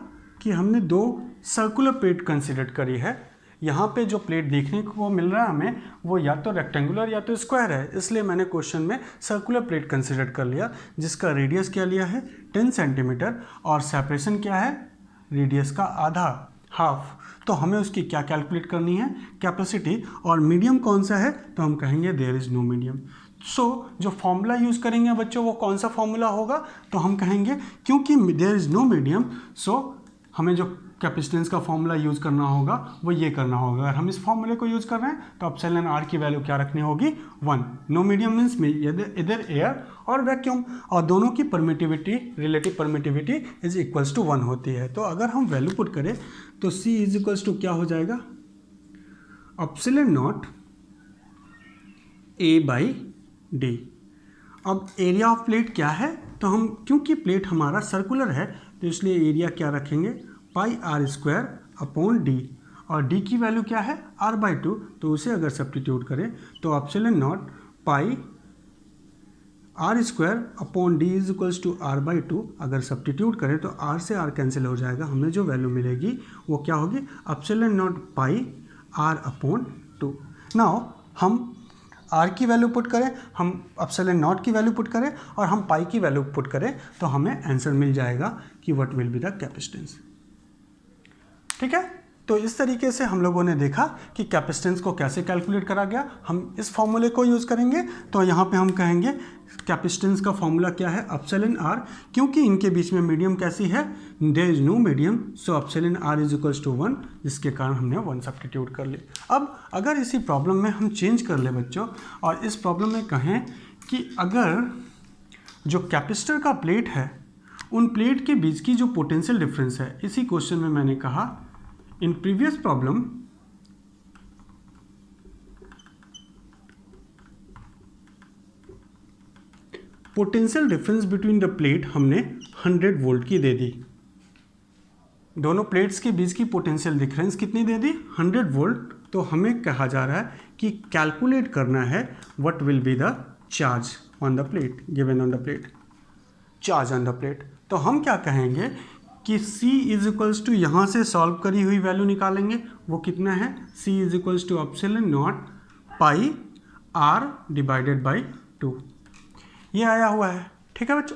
Speaker 1: कि हमने दो सर्कुलर प्लेट कंसिडर करी है। यहाँ पे जो प्लेट देखने को मिल रहा है हमें वो या तो रेक्टेंगुलर या तो स्क्वायर है, इसलिए मैंने क्वेश्चन में सर्कुलर प्लेट कंसिडर कर लिया जिसका रेडियस क्या लिया है 10 सेंटीमीटर और सेपरेशन क्या है रेडियस का आधा हाफ। तो हमें उसकी क्या कैलकुलेट करनी है कैपेसिटी, और मीडियम कौन सा है तो हम कहेंगे देयर इज़ नो मीडियम। सो जो फॉर्मूला यूज़ करेंगे बच्चों वो कौन सा फॉर्मूला होगा तो हम कहेंगे क्योंकि there is no medium so हमें जो कैपेसिटेंस का फॉर्मूला यूज़ करना होगा वो ये करना होगा। अगर हम इस फॉर्मूले को यूज़ कर रहे हैं तो एप्सिलॉन आर की वैल्यू क्या रखनी होगी 1। नो मीडियम मीन्स इधर एयर और वैक्यूम, और दोनों की permittivity relative permittivity is equals to 1 होती है। तो अगर हम वैल्यू पुट करें तो C इज इक्वल्स टू क्या हो जाएगा epsilon not A by D. अब एरिया ऑफ प्लेट क्या है तो हम क्योंकि प्लेट हमारा सर्कुलर है तो इसलिए एरिया क्या रखेंगे पाई आर स्क्वायर अपॉन डी, और डी की वैल्यू क्या है आर बाई 2, तो उसे अगर सब्स्टिट्यूट करें तो epsilon naught pi R square upon D is equals to R by 2 अगर सब्स्टिट्यूट करें तो आर से आर कैंसिल हो जाएगा, हमें जो वैल्यू मिलेगी वो क्या होगी epsilon naught pi R upon 2। Now हम आर की वैल्यू पुट करें, हम एप्सिलॉन नॉट की वैल्यू पुट करें और हम पाई की वैल्यू पुट करें तो हमें आंसर मिल जाएगा कि what will be the capacitance. ठीक है, तो इस तरीके से हम लोगों ने देखा कि कैपेसिटेंस को कैसे कैलकुलेट करा गया। हम इस फॉर्मूले को यूज़ करेंगे तो यहाँ पे हम कहेंगे कैपेसिटेंस का फॉर्मूला क्या है एप्सिलॉन आर, क्योंकि इनके बीच में मीडियम कैसी है there is no medium so epsilon R is equals to 1, जिसके कारण हमने 1 सब्स्टिट्यूट कर लिया। अब अगर इसी प्रॉब्लम में हम चेंज कर ले बच्चों और इस प्रॉब्लम में कहें कि अगर जो कैपेसिटर का प्लेट है उन प्लेट के बीच की जो पोटेंशियल डिफरेंस है, इसी क्वेश्चन में मैंने कहा in previous problem potential difference between the plate हमने 100 वोल्ट की दे दी। दोनों प्लेट्स के बीच की पोटेंशियल डिफरेंस कितनी दे दी 100 वोल्ट। तो हमें कहा जा रहा है कि कैलकुलेट करना है what will be the charge on the plate given on the plate, charge on the plate. तो हम क्या कहेंगे कि C इज इक्वल्स टू यहाँ से सॉल्व करी हुई वैल्यू निकालेंगे, वो कितना है C is equals to epsilon naught pi R divided by 2, ये आया हुआ है। ठीक है बच्चों,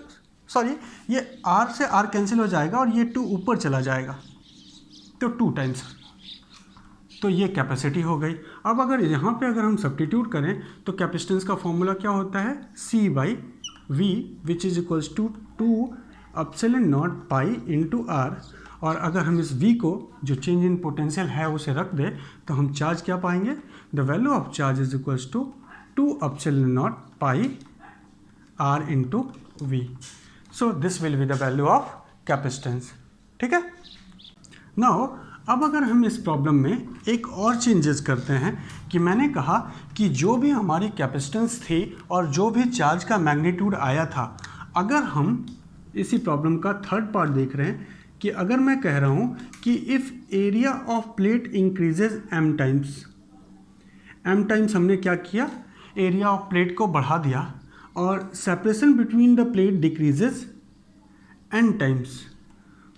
Speaker 1: सॉरी ये R से R कैंसिल हो जाएगा और ये 2 ऊपर चला जाएगा तो 2 टाइम्स, तो ये कैपेसिटी हो गई। अब अगर यहाँ पे अगर हम सब्स्टिट्यूट करें तो कैपेसिटेंस का फॉर्मूला क्या होता है C by V which is equals to 2 epsilon naught pi into R, और अगर हम इस V को जो चेंज इन पोटेंशियल है उसे रख दें तो हम चार्ज क्या पाएंगे the value of charge is equals to 2 epsilon naught pi R into V. So this will be the value of capacitance. ठीक है, नाउ अब अगर हम इस प्रॉब्लम में एक और चेंजेस करते हैं कि मैंने कहा कि जो भी हमारी कैपेसिटेंस थी और जो भी चार्ज का मैग्नीट्यूड आया था, अगर हम इसी प्रॉब्लम का थर्ड पार्ट देख रहे हैं कि अगर मैं कह रहा हूँ कि if area of plate increases m times हमने क्या किया एरिया ऑफ प्लेट को बढ़ा दिया और separation between the plate decreases n times,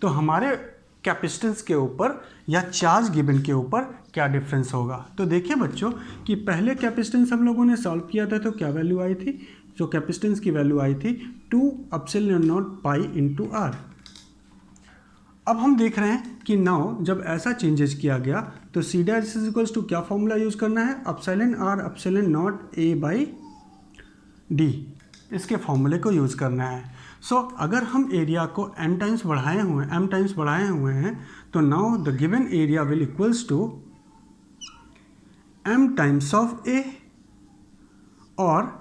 Speaker 1: तो हमारे कैपेसिटेंस के ऊपर या चार्ज गिवन के ऊपर क्या डिफरेंस होगा। तो देखिए बच्चों कि पहले कैपेसिटेंस हम लोगों ने सॉल्व किया था तो क्या वैल्यू आई थी जो कैपेसिटेंस की वैल्यू आई थी 2 epsilon naught pi into R. अब हम देख रहे हैं कि नाउ जब ऐसा चेंजेस किया गया तो C dash is equals to क्या फॉर्मूला यूज़ करना है, epsilon R epsilon naught A by D, इसके फॉर्मूले को यूज़ करना है। सो अगर हम एरिया को m टाइम्स बढ़ाए हुए हैं तो now the given area will equals to m times of a, और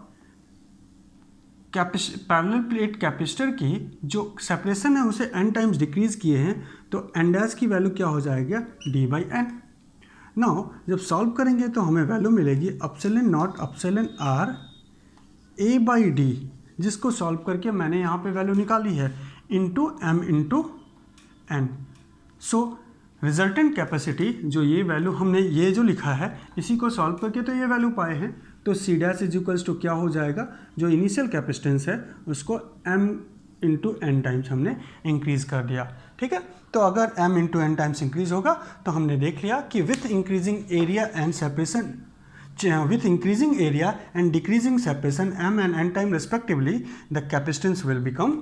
Speaker 1: पैरेलल प्लेट कैपेसिटर की जो सेपरेशन है उसे n टाइम्स डिक्रीज किए हैं तो n डैश की वैल्यू क्या हो जाएगा d बाई एन। नाउ जब सॉल्व करेंगे तो हमें वैल्यू मिलेगी epsilon naught epsilon R a by D, जिसको सॉल्व करके मैंने यहाँ पे वैल्यू निकाली है into m into N. So resultant capacity जो ये वैल्यू हमने ये जो लिखा है इसी को सॉल्व करके तो ये वैल्यू पाए हैं, तो C dash is equals to क्या हो जाएगा, जो इनिशियल कैपेसिटेंस है उसको m इंटू एन टाइम्स हमने इंक्रीज़ कर दिया। ठीक है, तो अगर m into N times increase होगा तो हमने देख लिया कि with increasing area and separation, with increasing area and decreasing separation m and n time respectively, the capacitance will become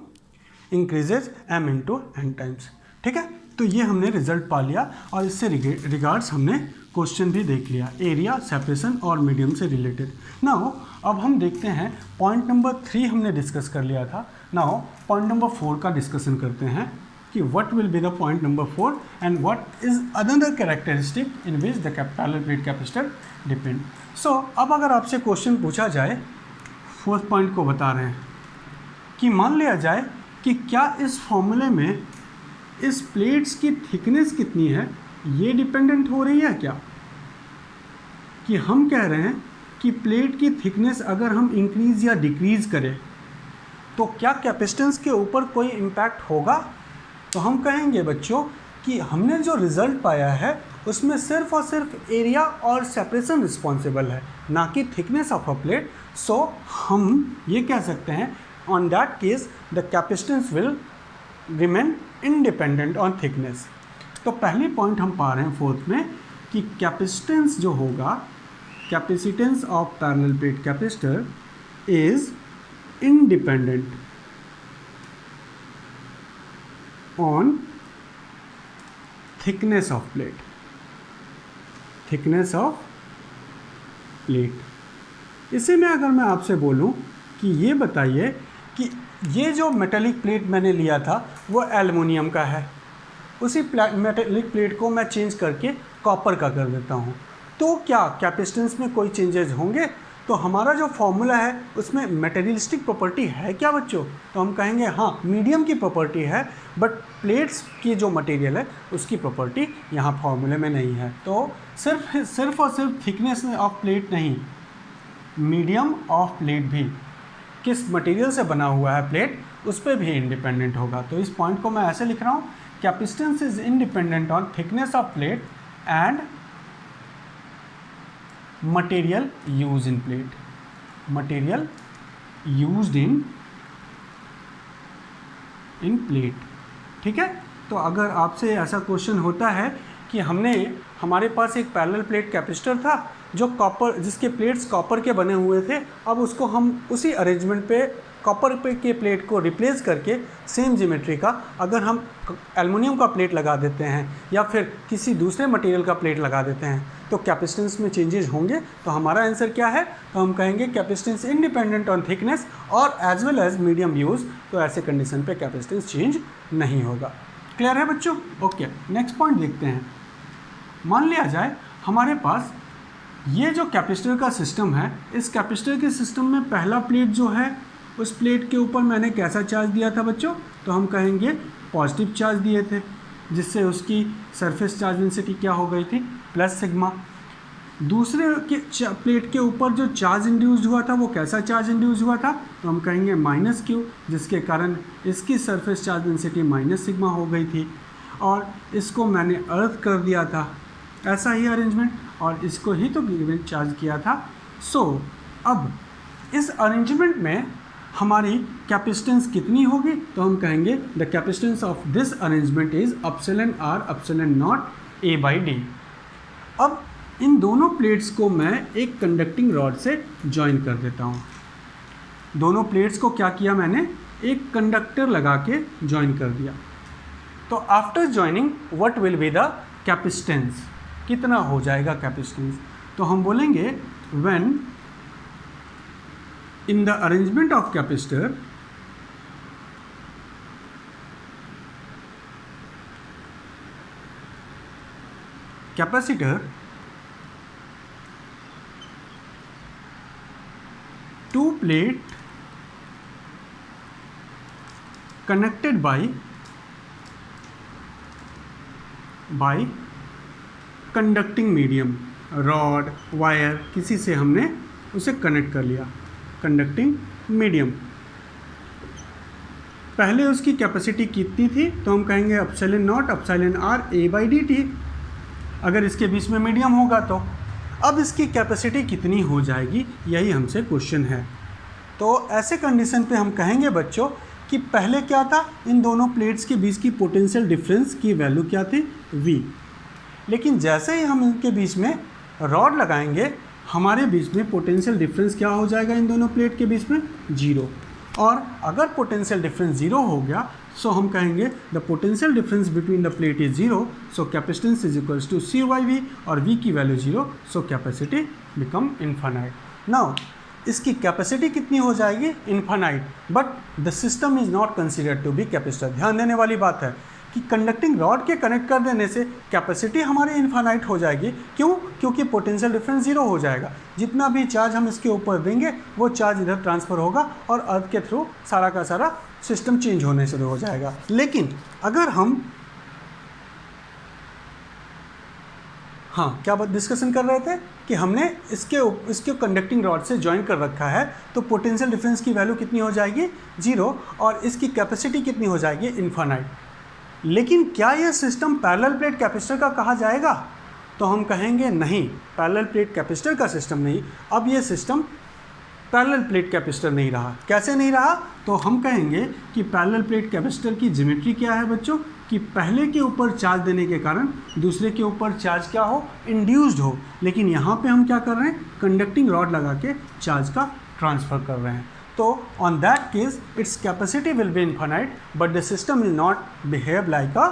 Speaker 1: increases m into n times। ठीक है, तो ये हमने रिजल्ट पा लिया और इससे रिगार्ड्स हमने क्वेश्चन भी देख लिया, एरिया, सेपरेशन और मीडियम से रिलेटेड। नाउ अब हम देखते हैं पॉइंट नंबर 3 हमने डिस्कस कर लिया था। नाउ पॉइंट नंबर 4 का डिस्कशन करते हैं कि what will be the point number 4 and what is another characteristic in which the parallel plate capacitor depend। So अब अगर आपसे क्वेश्चन पूछा जाए, 4th पॉइंट को बता रहे हैं कि मान लिया जाए कि क्या इस फॉर्मूले में इस प्लेट्स की थिकनेस कितनी है ये डिपेंडेंट हो रही है क्या, कि हम कह रहे हैं कि प्लेट की थिकनेस अगर हम इंक्रीज या डिक्रीज करें तो क्या कैपेसिटेंस के ऊपर कोई इम्पैक्ट होगा। तो हम कहेंगे बच्चों कि हमने जो रिज़ल्ट पाया है उसमें सिर्फ और सिर्फ एरिया और सेपरेशन रिस्पॉन्सिबल है, ना कि थिकनेस ऑफ अ प्लेट। सो हम ये कह सकते हैं on that case the capacitance will remain independent on thickness. तो पहली पॉइंट हम पा रहे हैं 4th में कि कैपेसिटेंस जो होगा, capacitance of parallel plate capacitor is independent on thickness of plate, thickness of plate। इसे में अगर मैं आपसे बोलूं कि ये बताइए कि ये जो मेटेलिक प्लेट मैंने लिया था वो एल्युमिनियम का है, उसी मेटेलिक प्लेट को मैं चेंज करके कॉपर का कर देता हूँ, तो क्या कैपेसिटेंस में कोई चेंजेस होंगे। तो हमारा जो फॉर्मूला है उसमें मटेरियलिस्टिक प्रॉपर्टी है क्या बच्चों, तो हम कहेंगे हाँ मीडियम की प्रॉपर्टी है, बट प्लेट्स की जो मटेरियल है उसकी प्रॉपर्टी यहाँ फॉर्मूले में नहीं है। तो सिर्फ और सिर्फ थिकनेस ऑफ प्लेट नहीं, मीडियम ऑफ प्लेट भी, किस मटेरियल से बना हुआ है प्लेट उस पर भी इंडिपेंडेंट होगा। तो इस पॉइंट को मैं ऐसे लिख रहा हूँ, capacitance is independent on thickness of plate and material use in plate, material used in plate. ठीक है, तो अगर आपसे ऐसा क्वेश्चन होता है कि हमारे पास एक पैरेलल प्लेट कैपेसिटर था जो कॉपर, जिसके प्लेट्स कॉपर के बने हुए थे, अब उसको हम उसी अरेंजमेंट पे कॉपर पे के प्लेट को रिप्लेस करके सेम ज्योमेट्री का अगर हम एल्युमिनियम का प्लेट लगा देते हैं या फिर किसी दूसरे मटेरियल का प्लेट लगा देते हैं तो कैपेसिटेंस में चेंजेस होंगे। तो हमारा आंसर क्या है, तो हम कहेंगे कैपेसिटेंस इंडिपेंडेंट ऑन थिकनेस और as well as medium use, तो ऐसे कंडीशन पे कैपेसिटेंस चेंज नहीं होगा। क्लियर है बच्चों? ओके, नेक्स्ट पॉइंट देखते हैं। मान लिया जाए हमारे पास ये जो कैपेसिटर का सिस्टम है, इस कैपेसिटर के सिस्टम में पहला प्लेट जो है उस प्लेट के ऊपर मैंने कैसा चार्ज दिया था बच्चों, तो हम कहेंगे पॉजिटिव चार्ज दिए थे, जिससे उसकी सरफेस चार्ज डेंसिटी क्या हो गई थी, प्लस सिग्मा। दूसरे के प्लेट के ऊपर जो चार्ज इंड्यूस्ड हुआ था वो कैसा चार्ज इंड्यूस हुआ था, तो हम कहेंगे माइनस क्यू, जिसके कारण इसकी surface charge density minus sigma हो गई थी, और इसको मैंने अर्थ कर दिया था, ऐसा ही अरेंजमेंट, और इसको ही तो गिवन चार्ज किया था। सो अब इस अरेंजमेंट में हमारी कैपेसिटेंस कितनी होगी, तो हम कहेंगे the capacitance of this arrangement is epsilon R epsilon naught A by D. अब इन दोनों प्लेट्स को मैं एक कंडक्टिंग रॉड से जॉइन कर देता हूँ। दोनों प्लेट्स को क्या किया मैंने, एक कंडक्टर लगा के ज्वाइन कर दिया। तो after joining what will be the capacitance, कितना हो जाएगा कैपेसिटेंस। तो हम बोलेंगे when in the arrangement of capacitor capacitor two plate connected by conducting medium, rod, wire, किसी से हमने उसे कनेक्ट कर लिया, कंडक्टिंग मीडियम। पहले उसकी कैपेसिटी कितनी थी, तो हम कहेंगे epsilon naught epsilon R A by D T, अगर इसके बीच में मीडियम होगा तो। अब इसकी कैपेसिटी कितनी हो जाएगी, यही हमसे क्वेश्चन है। तो ऐसे कंडीशन पे हम कहेंगे बच्चों कि पहले क्या था, इन दोनों प्लेट्स के बीच की पोटेंशियल डिफरेंस की वैल्यू क्या थी, V। लेकिन जैसे ही हम इनके बीच में रॉड लगाएंगे, हमारे बीच में पोटेंशियल डिफरेंस क्या हो जाएगा, इन दोनों प्लेट के बीच में 0। और अगर पोटेंशियल डिफरेंस 0 हो गया, सो हम कहेंगे the potential difference between the plate is 0, so capacitance is equals to C by V, और V की value 0, so capacity become infinite. Now इसकी कैपेसिटी कितनी हो जाएगी, infinite, but the system is not considered to be capacitor. ध्यान देने वाली बात है कि कंडक्टिंग रॉड के कनेक्ट कर देने से कैपेसिटी हमारी इन्फानाइट हो जाएगी। क्यों? क्योंकि पोटेंशियल डिफरेंस 0 हो जाएगा। जितना भी चार्ज हम इसके ऊपर देंगे वो चार्ज इधर ट्रांसफ़र होगा और अर्थ के थ्रू सारा का सारा सिस्टम चेंज होने शुरू हो जाएगा। लेकिन अगर हम क्या बात डिस्कशन कर रहे थे कि हमने इसके कंडक्टिंग रॉड से ज्वाइन कर रखा है, तो पोटेंशियल डिफरेंस की वैल्यू कितनी हो जाएगी, 0, और इसकी कैपेसिटी कितनी हो जाएगी, इन्फानाइट। लेकिन क्या यह सिस्टम पैरेलल प्लेट कैपेसिटर का कहा जाएगा, तो हम कहेंगे नहीं, पैरेलल प्लेट कैपेसिटर का सिस्टम नहीं। अब ये सिस्टम पैरेलल प्लेट कैपेसिटर नहीं रहा। कैसे नहीं रहा, तो हम कहेंगे कि पैरेलल प्लेट कैपेसिटर की ज्योमेट्री क्या है बच्चों, कि पहले के ऊपर चार्ज देने के कारण दूसरे के ऊपर चार्ज क्या हो, इंड्यूस्ड हो। लेकिन यहाँ पे हम क्या कर रहे हैं, कंडक्टिंग रॉड लगा के चार्ज का ट्रांसफ़र कर रहे हैं। तो on that case its capacity will be infinite, but the system will not behave like a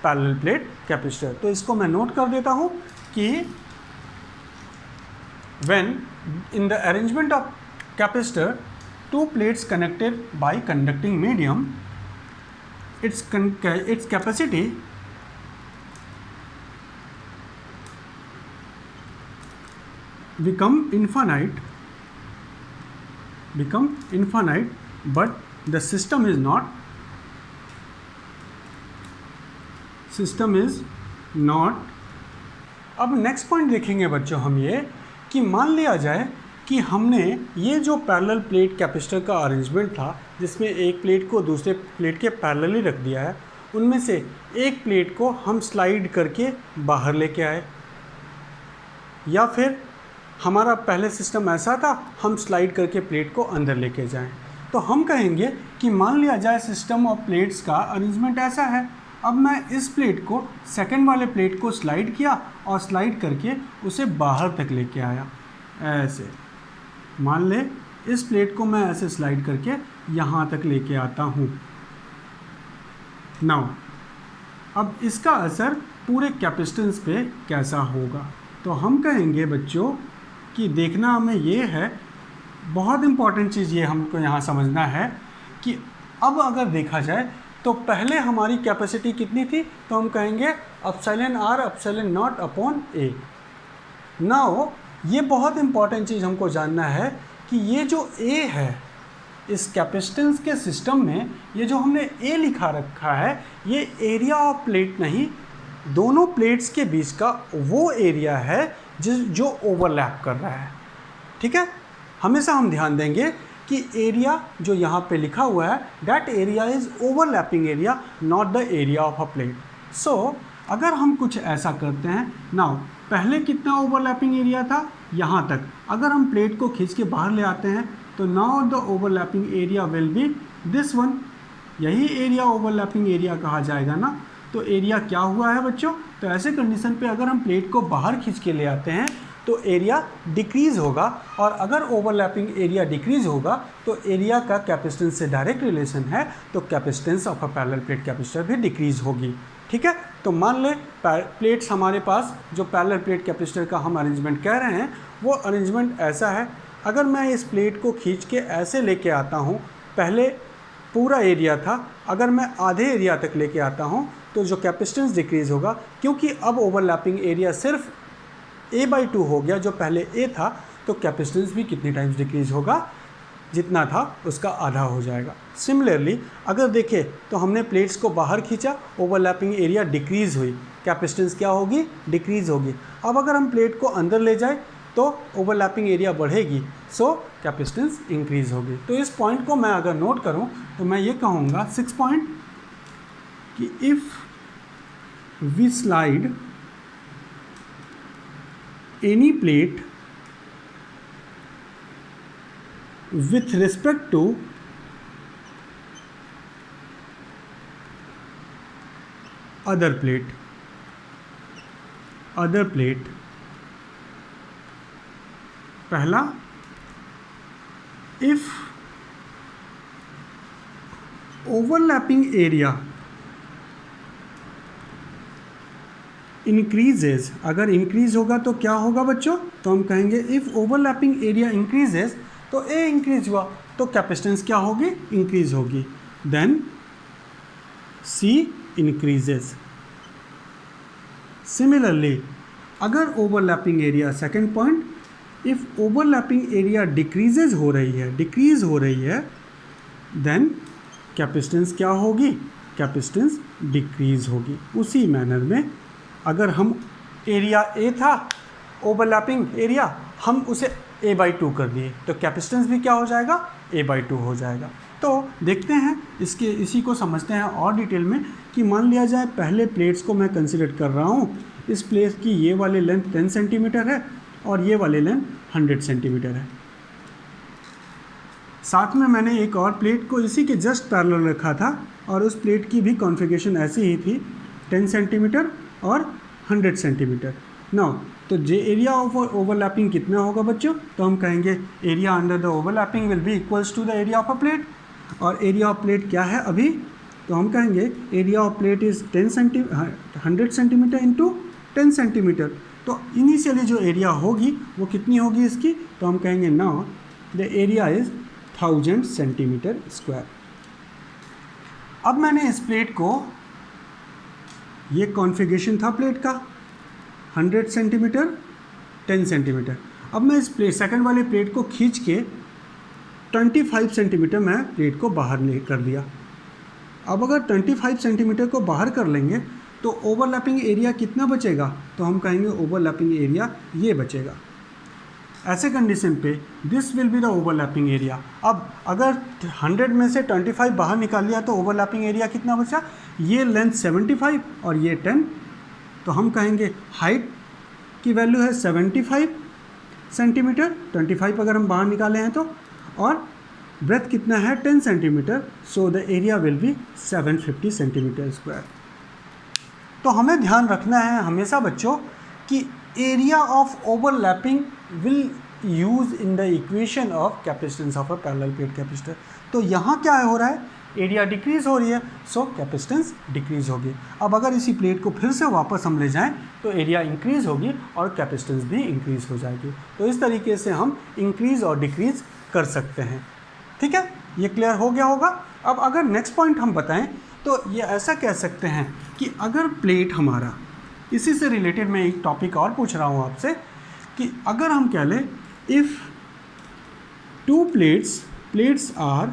Speaker 1: parallel plate capacitor. तो इसको मैं नोट कर देता हूँ कि when in the arrangement of capacitor, two plates connected by conducting medium, its capacity become infinite, but the system is not अब नेक्स्ट पॉइंट देखेंगे बच्चों हम ये कि मान लिया जाए कि हमने ये जो पैरेलल प्लेट कैपेसिटर का अरेंजमेंट था, जिसमें एक प्लेट को दूसरे प्लेट के पैरेलली रख दिया है, उनमें से एक प्लेट को हम स्लाइड करके बाहर लेके आए, या फिर हमारा पहले सिस्टम ऐसा था हम स्लाइड करके प्लेट को अंदर लेके जाएं। तो हम कहेंगे कि मान लिया जाए सिस्टम ऑफ प्लेट्स का अरेंजमेंट ऐसा है। अब मैं इस प्लेट को सेकंड वाले प्लेट को स्लाइड किया और स्लाइड करके उसे बाहर तक लेके आया। ऐसे मान ले इस प्लेट को मैं ऐसे स्लाइड करके यहाँ तक लेके आता हूँ। नाउ अब इसका असर पूरे कैपेसिटेंस पे कैसा होगा, तो हम कहेंगे बच्चों कि देखना हमें ये है, बहुत इम्पॉर्टेंट चीज़ ये हमको यहाँ समझना है कि अब अगर देखा जाए तो पहले हमारी कैपेसिटी कितनी थी, तो हम कहेंगे epsilon R epsilon naught upon A. Now ये बहुत इम्पॉर्टेंट चीज़ हमको जानना है कि ये जो A है इस कैपेसिटेंस के सिस्टम में, ये जो हमने A लिखा रखा है, ये एरिया ऑफ प्लेट नहीं, दोनों प्लेट्स के बीच का वो एरिया है जो ओवरलैप कर रहा है। ठीक है, हमेशा हम ध्यान देंगे कि एरिया जो यहाँ पे लिखा हुआ है, that area is overlapping area, not the area of a plate. So अगर हम कुछ ऐसा करते हैं, नाउ पहले कितना ओवरलैपिंग एरिया था, यहाँ तक। अगर हम प्लेट को खींच के बाहर ले आते हैं तो now the overlapping area will be this one, यही एरिया ओवरलैपिंग एरिया कहा जाएगा ना। तो एरिया क्या हुआ है बच्चों, तो ऐसे कंडीशन पे अगर हम प्लेट को बाहर खींच के ले आते हैं तो एरिया डिक्रीज़ होगा, और अगर ओवरलैपिंग एरिया डिक्रीज़ होगा तो एरिया का कैपेसिटेंस से डायरेक्ट रिलेशन है, तो capacitance of a parallel plate capacitor भी डिक्रीज़ होगी। ठीक है, तो मान लें प्लेट्स हमारे पास, जो पैरेलल प्लेट कैपेसिटर का हम अरेंजमेंट कह रहे हैं वो अरेंजमेंट ऐसा है। अगर मैं इस प्लेट को खींच के ऐसे लेके आता हूँ, पहले पूरा एरिया था, अगर मैं आधे एरिया तक लेके आता हूँ तो जो कैपेसिटेंस डिक्रीज़ होगा, क्योंकि अब ओवरलैपिंग एरिया सिर्फ a/2 हो गया, जो पहले a था, तो कैपेसिटेंस भी कितनी टाइम्स डिक्रीज़ होगा, जितना था उसका आधा हो जाएगा। सिमिलरली अगर देखें तो हमने प्लेट्स को बाहर खींचा, ओवरलैपिंग एरिया डिक्रीज़ हुई, कैपेसिटेंस क्या होगी, डिक्रीज़ होगी। अब अगर हम प्लेट को अंदर ले जाए तो ओवरलैपिंग एरिया बढ़ेगी, सो कैपेसिटेंस इंक्रीज़ होगी। तो इस पॉइंट को मैं अगर नोट करूं तो मैं ये कहूँगा 6 पॉइंट कि if we slide any plate with respect to other plate पहला, if overlapping area increases, अगर इंक्रीज होगा तो क्या होगा बच्चों, तो हम कहेंगे if overlapping area increases, तो A इंक्रीज हुआ तो कैपेसिटेंस क्या होगी, इंक्रीज होगी, देन C इंक्रीजेस। सिमिलरली अगर overlapping area, second point, if overlapping area decrease हो रही है, देन कैपेसिटेंस क्या होगी, कैपेसिटेंस डिक्रीज होगी। उसी मैनर में अगर हम एरिया A था, ओवरलैपिंग एरिया, हम उसे a/2 कर दिए तो कैपेसिटेंस भी क्या हो जाएगा, a/2 हो जाएगा। तो देखते हैं इसी को समझते हैं और डिटेल में कि मान लिया जाए पहले प्लेट्स को मैं कंसिडर कर रहा हूँ, इस प्लेट की ये वाली लेंथ 10 सेंटीमीटर है और ये वाली लेंथ 100 सेंटीमीटर है। साथ में मैंने एक और प्लेट को इसी के जस्ट पैरेलल रखा था और उस प्लेट की भी कॉन्फ़िगरेशन ऐसी ही थी, 10 सेंटीमीटर और 100 सेंटीमीटर। नाउ तो जे एरिया ऑफ ओवरलैपिंग कितना होगा बच्चों, तो हम कहेंगे area under the overlapping will be equals to the area of a plate, और एरिया ऑफ प्लेट क्या है अभी, तो हम कहेंगे area of plate is 100 centimetre into 10 centimetre. तो इनिशियली जो एरिया होगी वो कितनी होगी इसकी, तो हम कहेंगे now the area is 1000 centimetre square. अब मैंने इस प्लेट को, ये कॉन्फ़िगरेशन था प्लेट का 100 सेंटीमीटर 10 सेंटीमीटर, अब मैं इस प्लेट सेकंड वाले प्लेट को खींच के 25 सेंटीमीटर मैं प्लेट को बाहर ले कर लिया। अब अगर 25 सेंटीमीटर को बाहर कर लेंगे तो ओवरलैपिंग एरिया कितना बचेगा, तो हम कहेंगे ओवरलैपिंग एरिया ये बचेगा। ऐसे कंडीशन पे this will be the overlapping area. अब अगर 100 में से 25 बाहर निकाल लिया तो ओवरलैपिंग एरिया कितना बचा, ये लेंथ 75 और ये 10, तो हम कहेंगे हाइट की वैल्यू है 75 सेंटीमीटर, 25 अगर हम बाहर निकाले हैं तो, और ब्रेथ कितना है 10 centimetre, so the area will be 750 centimetre square. तो हमें ध्यान रखना है हमेशा बच्चों कि area of overlapping will use in the equation of capacitance of a parallel plate capacitor. तो यहाँ क्या हो रहा है, एरिया डिक्रीज़ हो रही है, सो कैपेसिटेंस डिक्रीज़ होगी। अब अगर इसी प्लेट को फिर से वापस हम ले जाएं तो एरिया इंक्रीज़ होगी और कैपेसिटेंस भी इंक्रीज़ हो जाएगी। तो इस तरीके से हम इंक्रीज़ और डिक्रीज़ कर सकते हैं। ठीक है, ये क्लियर हो गया होगा। अब अगर नेक्स्ट पॉइंट हम बताएं तो ये ऐसा कह सकते हैं कि अगर प्लेट हमारा, इसी से रिलेटेड मैं एक टॉपिक और पूछ रहा हूँ आपसे कि अगर हम कह लें if two plates are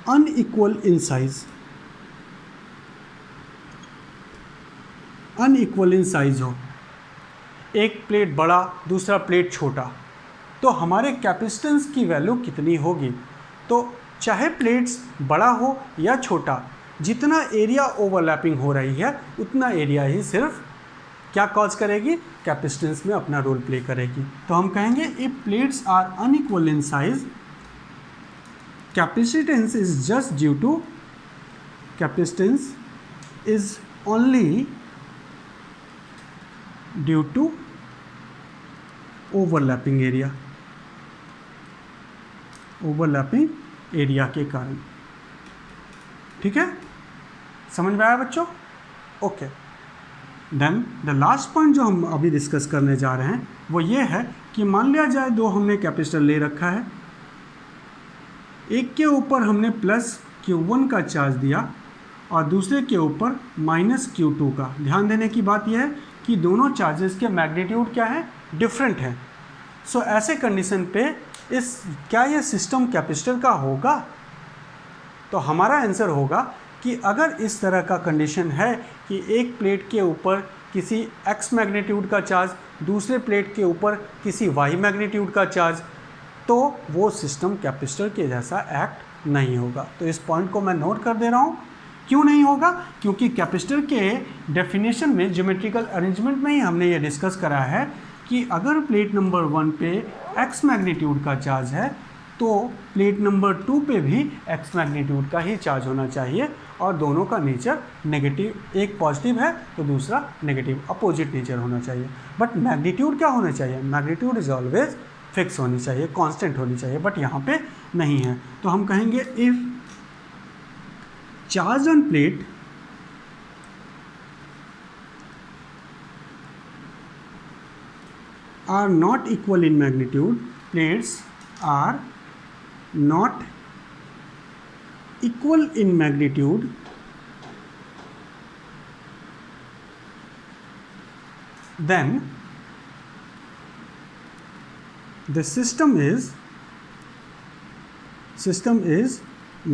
Speaker 1: unequal in size हो, एक प्लेट बड़ा दूसरा प्लेट छोटा, तो हमारे कैपेसिटेंस की वैल्यू कितनी होगी। तो चाहे प्लेट्स बड़ा हो या छोटा, जितना एरिया ओवरलैपिंग हो रही है उतना एरिया ही सिर्फ क्या कॉज करेगी, कैपेसिटेंस में अपना रोल प्ले करेगी। तो हम कहेंगे if plates are unequal in size, capacitance is just due to, capacitance is only due to overlapping area के कारण। ठीक है, समझ में आया बच्चों? Okay, then the last point जो हम अभी डिस्कस करने जा रहे हैं वो ये है कि मान लिया जाए दो हमने कैपेसिटर ले रखा है, एक के ऊपर हमने प्लस Q1 का चार्ज दिया और दूसरे के ऊपर माइनस Q2 का। ध्यान देने की बात यह है कि दोनों चार्जेस के मैग्नीट्यूड क्या है, डिफरेंट है। सो ऐसे कंडीशन पे क्या ये सिस्टम कैपेसिटर का होगा? तो हमारा आंसर होगा कि अगर इस तरह का कंडीशन है कि एक प्लेट के ऊपर किसी x मैग्नीट्यूड का चार्ज, दूसरे प्लेट के ऊपर किसी y मैग्नीट्यूड का चार्ज, तो वो सिस्टम कैपेसिटर के जैसा एक्ट नहीं होगा। तो इस पॉइंट को मैं नोट कर दे रहा हूँ। क्यों नहीं होगा? क्योंकि कैपेसिटर के डेफिनेशन में, ज्योमेट्रिकल अरेंजमेंट में ही हमने ये डिस्कस करा है कि अगर प्लेट नंबर 1 पे x मैग्नीट्यूड का चार्ज है तो प्लेट नंबर 2 पे भी x मैग्नीट्यूड का ही चार्ज होना चाहिए और दोनों का नेचर नेगेटिव, एक पॉजिटिव है तो दूसरा नेगेटिव, अपोजिट नेचर होना चाहिए। बट मैग्नीट्यूड क्या होना चाहिए? मैग्नीट्यूड इज ऑलवेज फिक्स होनी चाहिए, कांस्टेंट होनी चाहिए, बट यहाँ पे नहीं है। तो हम कहेंगे if charge on plate are not equal in magnitude, plates are not equal in magnitude, then the system is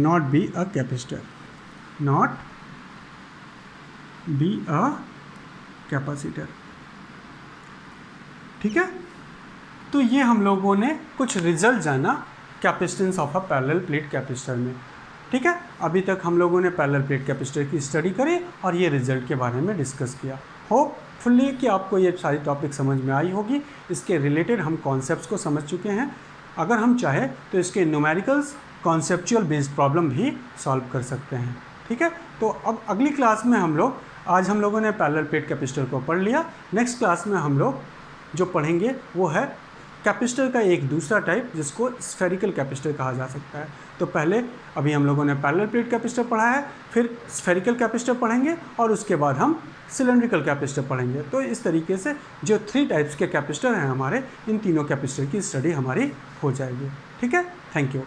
Speaker 1: not be a capacitor, not be a capacitor। ठीक है, तो ये हम लोगों ने कुछ रिजल्ट जाना capacitance of a parallel plate capacitor में। ठीक है, अभी तक हम लोगों ने पैरेलल प्लेट कैपेसिटर की स्टडी करी और ये रिजल्ट के बारे में डिस्कस किया। होपफुली कि आपको ये सारी टॉपिक समझ में आई होगी। इसके रिलेटेड हम कॉन्सेप्ट्स को समझ चुके हैं। अगर हम चाहें तो इसके न्यूमेरिकल्स, कॉन्सेप्चुअल बेस्ड प्रॉब्लम भी सॉल्व कर सकते हैं। ठीक है, तो अब अगली क्लास में आज हम लोगों ने पैरेलल प्लेट कैपेसिटर को पढ़ लिया। नेक्स्ट क्लास में हम लोग जो पढ़ेंगे वो है कैपेसिटर का एक दूसरा टाइप जिसको स्फेरिकल कैपेसिटर कहा जा सकता है। तो पहले अभी हम लोगों ने पैरेलल प्लेट कैपेसिटर पढ़ा है, फिर स्फेरिकल कैपेसिटर पढ़ेंगे और उसके बाद हम सिलेंड्रिकल कैपेसिटर पढ़ेंगे। तो इस तरीके से जो 3 टाइप्स के कैपेसिटर हैं हमारे, इन तीनों कैपेसिटर की स्टडी हमारी हो जाएगी। ठीक है, थैंक यू।